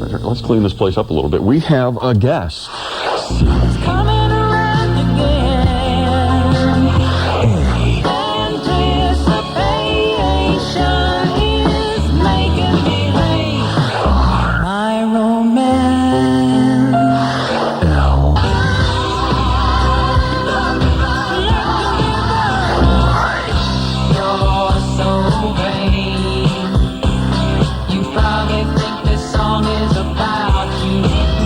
Let's clean this place up a little bit. We have a guest. It's coming around again. Anticipation is making me late. My romance. You're so vain. You probably think this song is about you.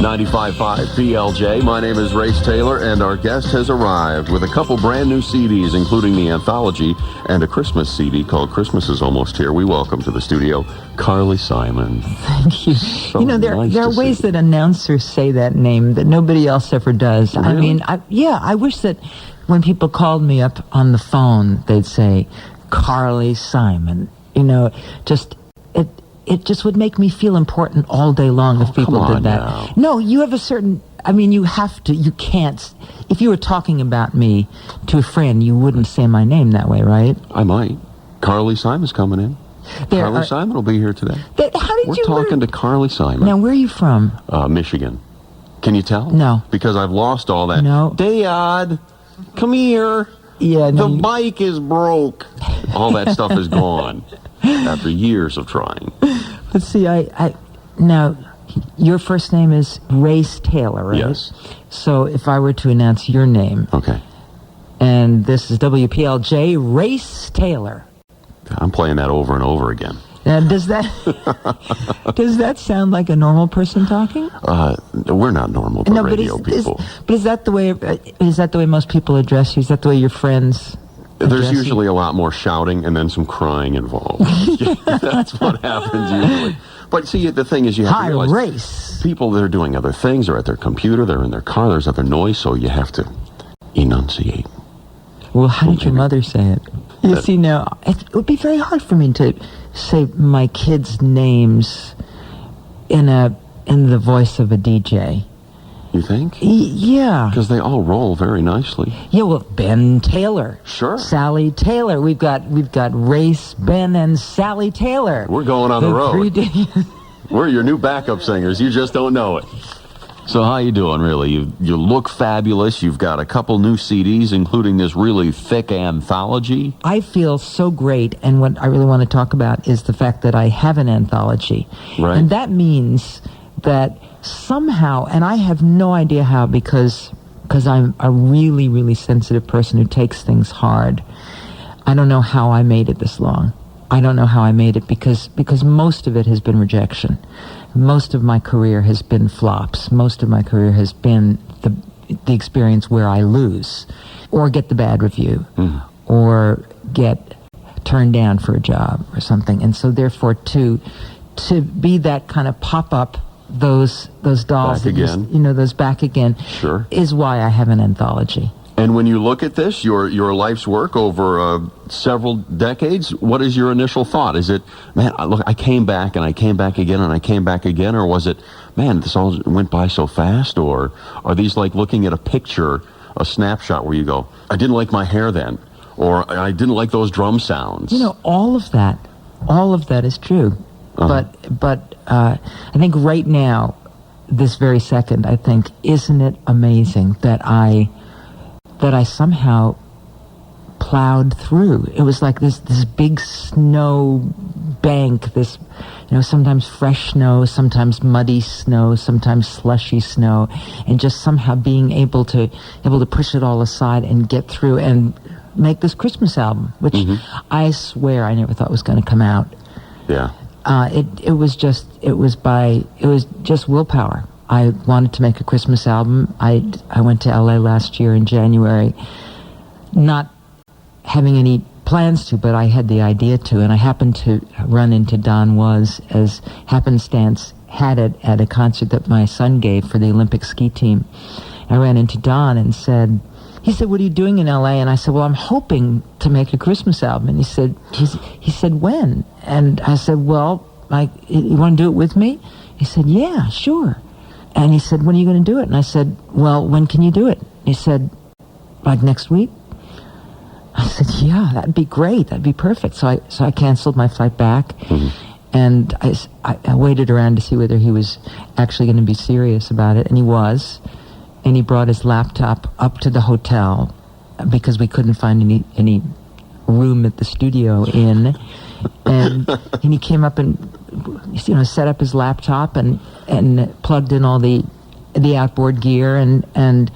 95.5 PLJ. My name is Race Taylor, and our guest has arrived with a couple brand new CDs, including the Anthology and a Christmas CD called Christmas is Almost Here. We welcome to the studio Carly Simon. Thank you. So you know, there are ways that announcers say that name that nobody else ever does. Really? I mean, I wish that when people called me up on the phone, they'd say, Carly Simon. You know, it just would make me feel important all day long if people come on did that. now. No, you have a certain, I mean, you can't, if you were talking about me to a friend, you wouldn't say my name that way, right? I might. Carly Simon's coming in. Carly Simon will be here today. How did We're you talking to Carly Simon. Now, where are you from? Michigan. Can you tell? No. Because I've lost all that. No. Dad, come here. Yeah, The no, bike is broke. All that stuff is gone after years of trying. Let's see, now, your first name is Race Taylor, right? Yes. So if I were to announce your name, Okay. and this is WPLJ, Race Taylor. I'm playing that over and over again. Now, does that sound like a normal person talking? We're not normal, but radio people. But is that the way most people address you? Is that the way your friends There's address you? usually a lot more shouting and then some crying involved. That's what happens usually. But see, the thing is, you have to realize Race. people that are doing other things, they're at their computer, they're in their car, there's other noise, so you have to enunciate. Well, how did your mother say it? You see, now, it would be very hard for me to say my kids' names in the voice of a DJ. You think? Yeah. Because they all roll very nicely. Yeah, well, Ben Taylor. Sure. Sally Taylor. We've got Race, Ben, and Sally Taylor. We're going on the road. 3 days. We're your new backup singers. You just don't know it. So how you doing, really? You look fabulous. You've got a couple new CDs, including this really thick anthology. I feel so great, and what I really want to talk about is the fact that I have an anthology. Right. And that means that somehow, and I have no idea how, because I'm a really, really sensitive person who takes things hard. I don't know how I made it this long. I don't know how I made it because most of it has been rejection. Most of my career has been flops. Most of my career has been the experience where I lose or get the bad review or get turned down for a job or something. And so therefore to be that kind of pop-up, those dolls, Back again. Those back again, Sure. is why I have an anthology. And when you look at this, your life's work over several decades, what is your initial thought? Is it, man, look, I came back and I came back again and I came back again? Or was it, man, this all went by so fast? Or are these like looking at a picture, a snapshot where you go, I didn't like my hair then, or I didn't like those drum sounds? All of that is true. But I think right now, this very second, I think, isn't it amazing that I somehow plowed through? It was like this big snow bank, this, sometimes fresh snow, sometimes muddy snow, sometimes slushy snow, and just somehow being able to push it all aside and get through and make this Christmas album, which I swear I never thought was going to come out. Yeah. It was just willpower. I wanted to make a Christmas album. I went to LA last year in January, not having any plans to, but I had the idea to, and I happened to run into Don Was, as happenstance had it, at a concert that my son gave for the Olympic ski team. I ran into Don and he said, what are you doing in LA? And I said, well, I'm hoping to make a Christmas album. And he said, when? And I said, well, you want to do it with me? He said, yeah, sure. And he said, when are you going to do it? And I said, well, when can you do it? He said, like next week? I said, yeah, that'd be great. That'd be perfect. So I canceled my flight back. And I waited around to see whether he was actually going to be serious about it, and he was. And he brought his laptop up to the hotel because we couldn't find any room at the studio inn. And he came up and set up his laptop and plugged in all the outboard gear and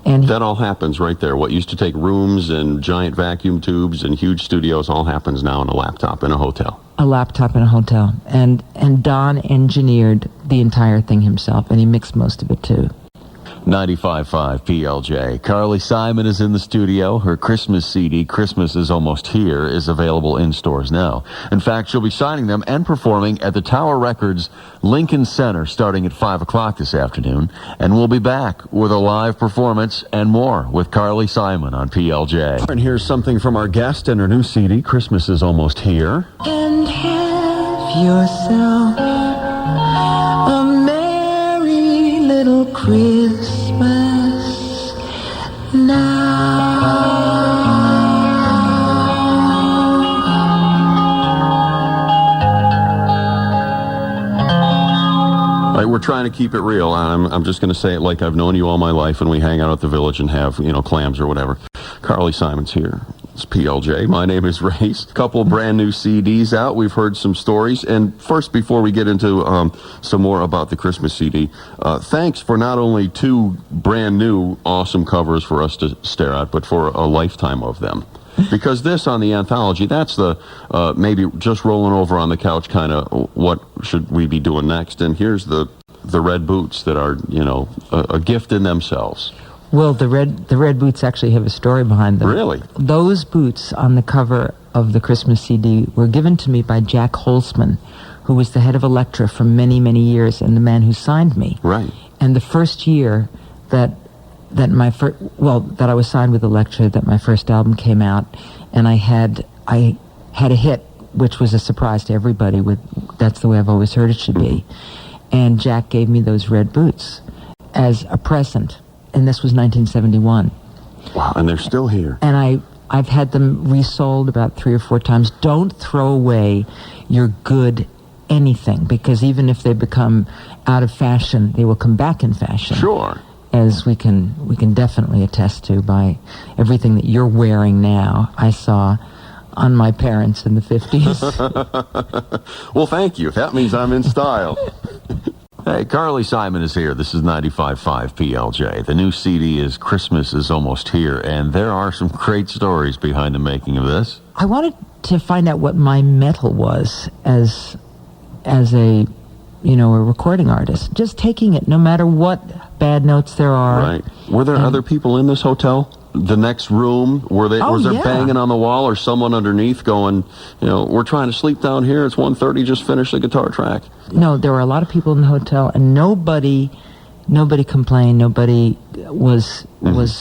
that all happens right there. What used to take rooms and giant vacuum tubes and huge studios all happens now in a laptop in a hotel. A laptop in a hotel. And Don engineered the entire thing himself, and he mixed most of it too. 95.5 PLJ. Carly Simon is in the studio. Her Christmas CD, Christmas is Almost Here, is available in stores now. In fact, she'll be signing them and performing at the Tower Records Lincoln Center starting at 5 o'clock this afternoon. And we'll be back with a live performance and more with Carly Simon on PLJ. And here's something from our guest and her new CD, Christmas is Almost Here. And have yourself a merry little Christmas now. Right, we're trying to keep it real. I'm just going to say it like I've known you all my life, and we hang out at the village and have, clams or whatever. Carly Simon's here. It's PLJ. My name is Race. A couple brand new CDs out. We've heard some stories. And first, before we get into some more about the Christmas CD, thanks for not only 2 brand new awesome covers for us to stare at, but for a lifetime of them. Because this on the Anthology, that's the maybe just rolling over on the couch kind of what should we be doing next. And here's the red boots that are, a gift in themselves. Well, the red boots actually have a story behind them. Really? Those boots on the cover of the Christmas CD were given to me by Jack Holzman, who was the head of Elektra for many, many years and the man who signed me. Right. And the first year that I was signed with Elektra, that my first album came out, and I had a hit, which was a surprise to everybody. That's the way I've always heard it should be. And Jack gave me those red boots as a present, and this was 1971. Wow, and they're still here. And I've had them resold about 3 or 4 times. Don't throw away your good anything, because even if they become out of fashion, they will come back in fashion. Sure. As we can definitely attest to by everything that you're wearing now. I saw on my parents in the 50s. Well, thank you. That means I'm in style. Hey, Carly Simon is here. This is 95.5 PLJ. The new CD is Christmas is Almost Here, and there are some great stories behind the making of this. I wanted to find out what my mettle was as a recording artist. Just taking it, no matter what bad notes there are. Right. Were there other people in this hotel? The next room, was there banging on the wall or someone underneath going, we're trying to sleep down here, it's 1:30, just finish the guitar track? No, there were a lot of people in the hotel, and nobody complained. Nobody was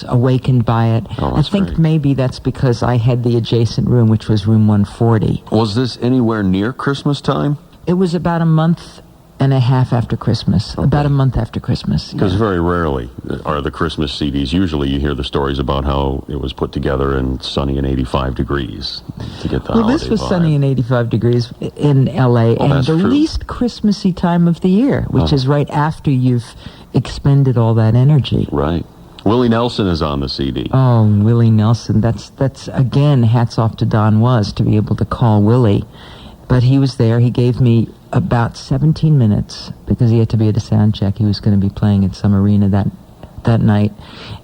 awakened by it. Oh, I think great. Maybe that's because I had the adjacent room, which was room 140. Was this anywhere near Christmas time? It was about a month and a half after Christmas. Okay. About a month after Christmas. Because very rarely are the Christmas CDs. Usually you hear the stories about how it was put together in sunny and 85 degrees to get the holiday this was vibe. Sunny and 85 degrees in L.A. and that's the true. Least Christmassy time of the year, which is right after you've expended all that energy. Right. Willie Nelson is on the CD. Oh, Willie Nelson. That's again, hats off to Don Was to be able to call Willie. But he was there. He gave me about 17 minutes because he had to be at a sound check. He was going to be playing at some arena that night.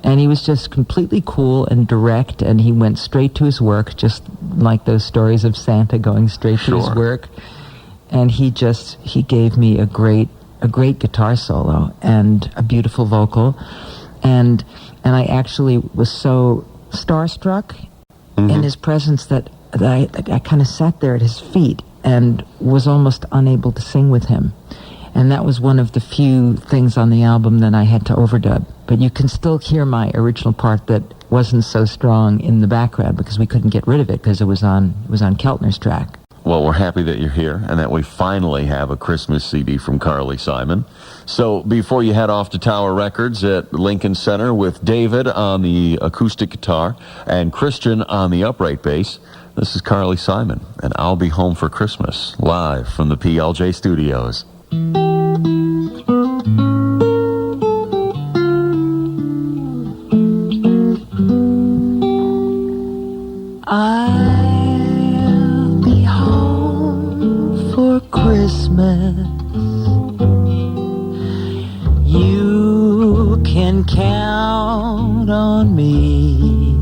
And he was just completely cool and direct, and he went straight to his work, just like those stories of Santa going straight to his work. And he gave me a great guitar solo and a beautiful vocal. And I actually was so starstruck in his presence that I kind of sat there at his feet and was almost unable to sing with him. And that was one of the few things on the album that I had to overdub. But you can still hear my original part that wasn't so strong in the background because we couldn't get rid of it because it was on Keltner's track. Well, we're happy that you're here and that we finally have a Christmas CD from Carly Simon. So before you head off to Tower Records at Lincoln Center with David on the acoustic guitar and Christian on the upright bass, This is Carly Simon, and I'll Be Home for Christmas, live from the PLJ studios. I'll be home for Christmas. You can count on me.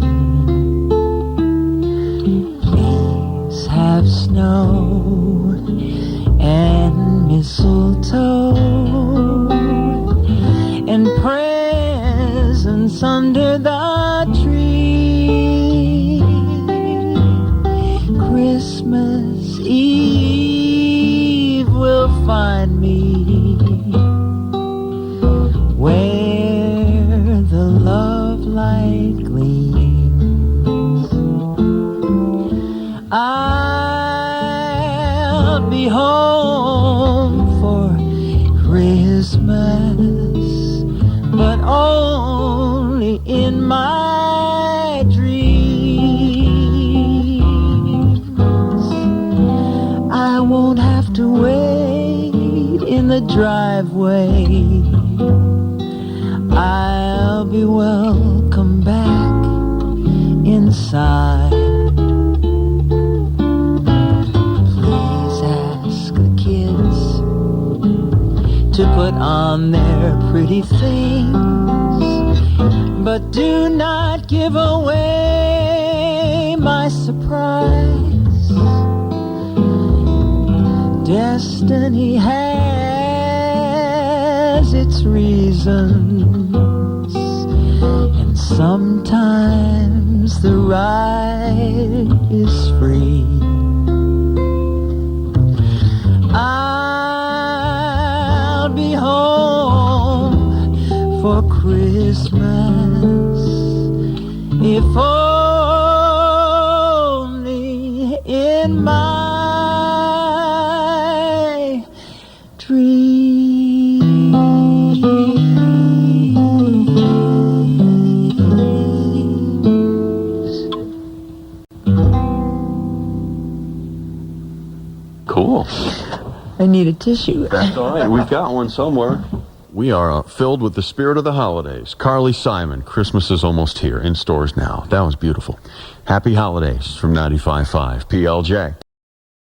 Please have snow and mistletoe and presents under the tree. Christmas Eve will find me where the love light gleams. I'll be home for Christmas, but only in my dreams. I won't have to wait in the driveway. I'll be welcome back inside. Please ask the kids to put on their pretty things, but do not give away my surprise. Destiny has its reasons, and sometimes the ride is free. I'll be home for Christmas, if only in my dreams. Cool. I need a tissue. That's all right. We've got one somewhere. We are filled with the spirit of the holidays. Carly Simon, Christmas is almost here, in stores now. That was beautiful. Happy holidays from 95.5 PLJ.